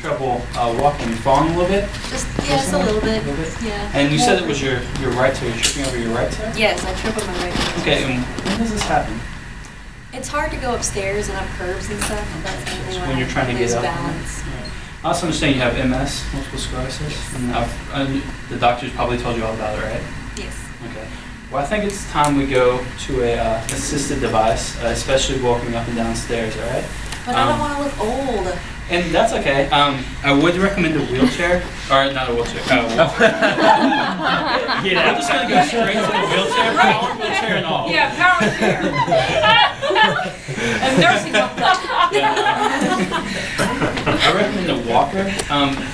trouble walking and falling a little bit? Just a little bit. Yeah. And you said it was your right toe. You're tripping over your right toe? Yes, I trip on my right toe. Okay, and when does this happen? It's hard to go upstairs and up curbs and stuff. That's mainly When you're trying to get up. balance. I also understand you have MS, multiple sclerosis, and the doctors probably told you all about it, right? Yes. Okay. Well, I think it's time we go to a assisted device, especially walking up and down stairs, all right? But I don't want to look old. And that's okay. I would recommend a wheelchair, or not a wheelchair. We're just gonna go straight to the wheelchair, power wheelchair and all. Yeah, power chair. And nursing home. I recommend a walker,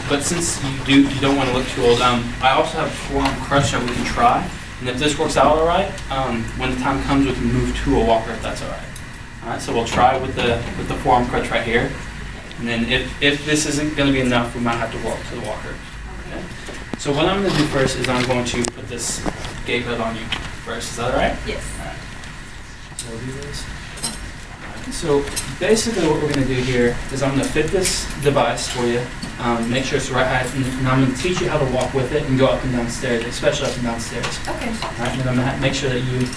but since you don't want to look too old, I also have a forearm crutch that we can try. And if this works out all right, when the time comes, we can move to a walker if that's all right. All right, so we'll try with the forearm crutch right here. And then if this isn't going to be enough, we might have to walk to the walker. Okay. So what I'm going to do first is I'm going to put this gate hood on you first. Is that all right? Yes. All right. So we'll do this. So basically what we're going to do here is I'm going to fit this device for you, make sure it's the right height, and I'm going to teach you how to walk with it and go up and down stairs, especially up and down stairs. Okay. All right, and then I'm going to make sure that you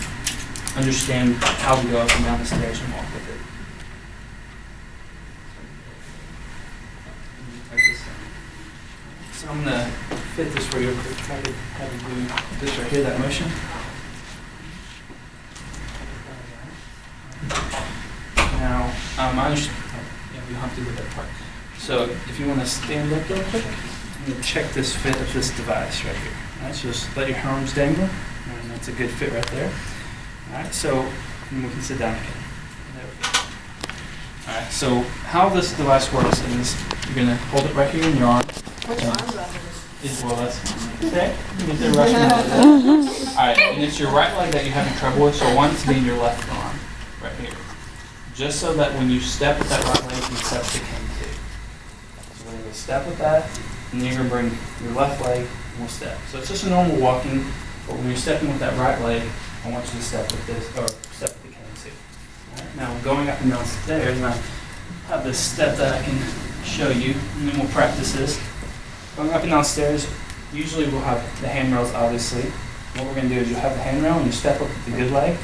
understand how to go up and down the stairs and walk with it. So I'm going to fit this for you real quick. Try to have you do this right here, that motion. Now, I understand. Yeah, we don't have to do that part. So, if you want to stand up real quick, I'm going to check this fit of this device right here. All right, so just let your arms dangle, and that's a good fit right there. All right, so and we can sit down again. There we go. All right, so how this device works is you're going to hold it right here in your arm. Which arm do I hold? Well, that's okay. You get the Russian out of that. All right, and it's your right leg that you're having trouble with, so I want it to be in your left arm, right here. Just so that when you step with that right leg, you step the cane too. So we're going to step with that, and then you're going to bring your left leg, and we'll step. So it's just a normal walking, but when you're stepping with that right leg, I want you to step with this, or step with the cane too. All right, now going up and down stairs, and I have this step that I can show you, and then we'll practice this. Going up and down stairs, usually we'll have the handrails, obviously. What we're going to do is you'll have the handrail, and you step up with the good leg,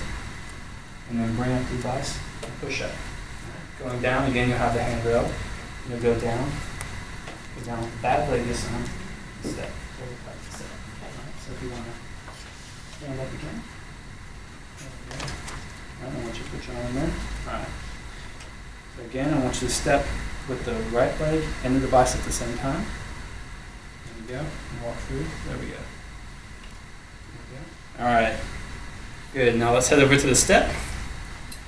and then bring up the device. Push up. Going down, again, you'll have the handrail. You'll go down with the bad leg this time. Step. So we'll practice that. So if you want to stand up again. I want you to put your arm there. Alright. So again, I want you to step with the right leg and the device at the same time. There we go. And walk through. There we go. Alright. Good. Now let's head over to the step.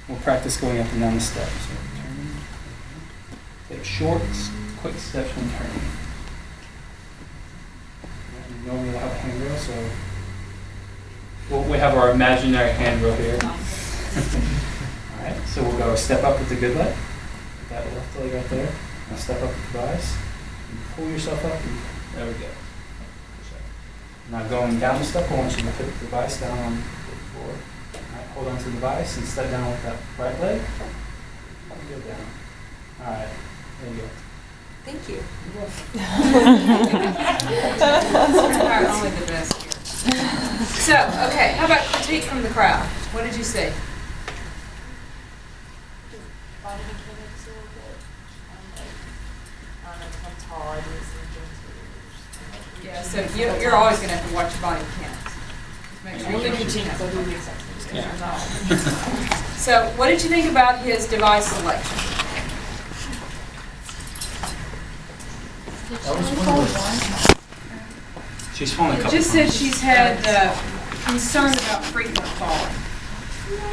We'll practice going up and down the steps. So turning. Take short, quick steps when turning. And normally we'll have a handrail, so we have our imaginary handrail here. Alright, so we'll go step up with the good leg. Put that left leg right there. Now step up with the device. And pull yourself up. And there we go. Now going down the step, I want you to put the device down on the floor. Hold on to the device and step down with that right leg. And go down. All right. There you go. Thank you. Only the best here. So, okay, how about critique from the crowd? What did you see? Body mechanics a little bit. I don't know if I'm tall, I do some things. Yeah, so you're always going to have to watch your body mechanics. Make sure you mechanics, I'll do the exact same. So, what did you think about his device selection? She's fallen a It couple just said times. she's had concern about frequent falling.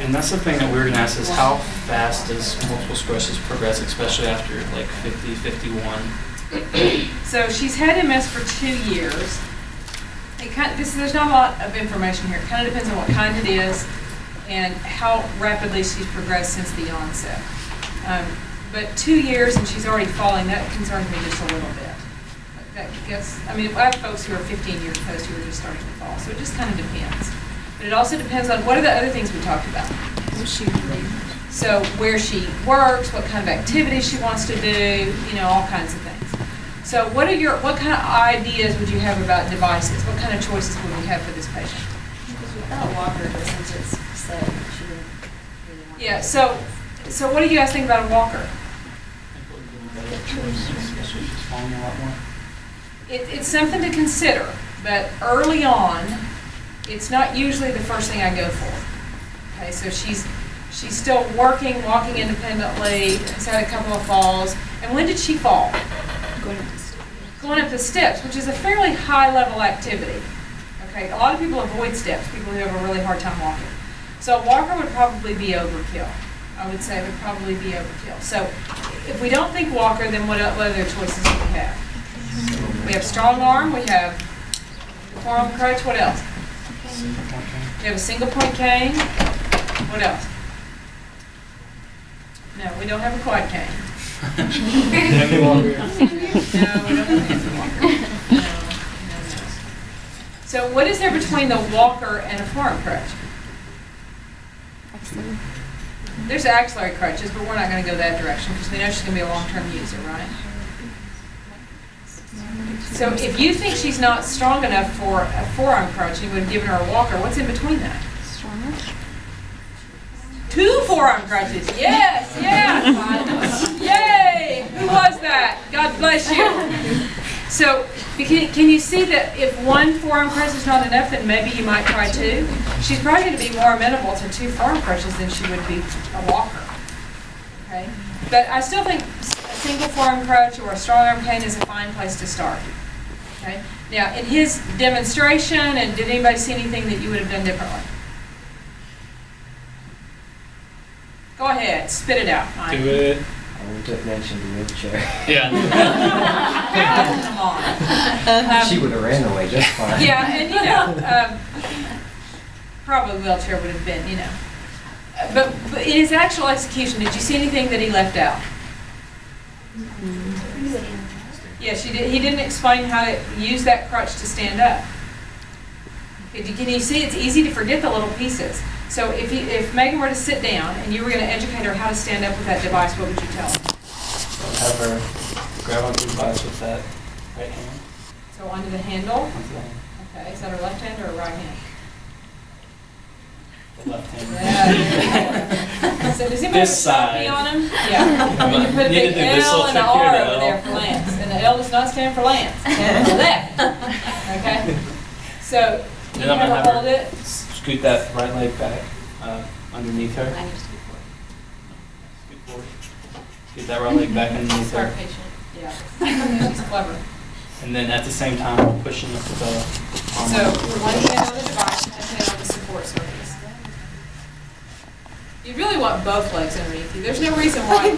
And that's the thing that we're going to ask is how fast does multiple sclerosis progress, especially after like 50, 51? So she's had MS for 2 years. There's not a lot of information here. It kind of depends on what kind it is and how rapidly she's progressed since the onset. But 2 years and she's already falling, that concerns me just a little bit. I have folks who are 15 years post who are just starting to fall, so it just kind of depends. But it also depends on what are the other things we talked about. So where she works, what kind of activities she wants to do, all kinds of things. So what kind of ideas would you have about devices? What kind of choices would we have for this patient? Because we got a walker, but since it's said she didn't really want. Yeah, so what do you guys think about a walker? Especially if she's falling a lot more. It's something to consider, but early on, it's not usually the first thing I go for. Okay, so she's still working, walking independently, has had a couple of falls. And when did she fall? Going up the stairs. Going up the steps, which is a fairly high-level activity. Okay, a lot of people avoid steps, people who have a really hard time walking. So a walker would probably be overkill. I would say it would probably be overkill. So if we don't think walker, then what other choices do we have? We have strong arm, we have forearm crutch, what else? We have a single point cane. What else? No, we don't have a quad cane. Heavy walker. No, we don't have a heavy walker. No. So what is there between the walker and a forearm crutch? There's axillary crutches, but we're not going to go that direction because we know she's going to be a long-term user, right? So if you think she's not strong enough for a forearm crutch, you would have given her a walker. What's in between that? Stronger? 2 forearm crutches. Yes, yes. Yay! Who was that? God bless you. So can you see that if 1 forearm crutch is not enough, then maybe you might try 2? She's probably going to be more amenable to 2 forearm crutches than she would be a walker. Okay? But I still think a single forearm crutch or a strong arm cane is a fine place to start. Okay? Now, in his demonstration, and did anybody see anything that you would have done differently? Go ahead, spit it out. Mike. Do it. I wouldn't have mentioned the wheelchair. Yeah. Come on. She would have ran away just fine. Yeah, and you know, probably wheelchair would have been, you know. But in his actual execution, did you see anything that he left out? Yes, you did. He didn't explain how to use that crutch to stand up. Can you see? It's easy to forget the little pieces. So if Megan were to sit down and you were going to educate her how to stand up with that device, what would you tell her? Have her grab onto the device with that right hand. So onto the handle. Onto the hand. Okay, is that her left hand or her right hand? The left hand. Yeah. So does anybody This have a copy side. on him? Yeah. And you put a Need to big do this L little and an trick here, R the over L. there for Lance. And the L does not stand for Lance. It stands for left. Okay? So you Then I'm have gonna to have hold her it. scoot that right leg back underneath her. I need to speak for it. Scoot forward. Get that right leg back underneath Smart her. patient. Yeah. She's clever. And then at the same time, we're pushing up the arm. So one hand on the device, one hand on the support surface. You really want both legs underneath you. There's no reason why.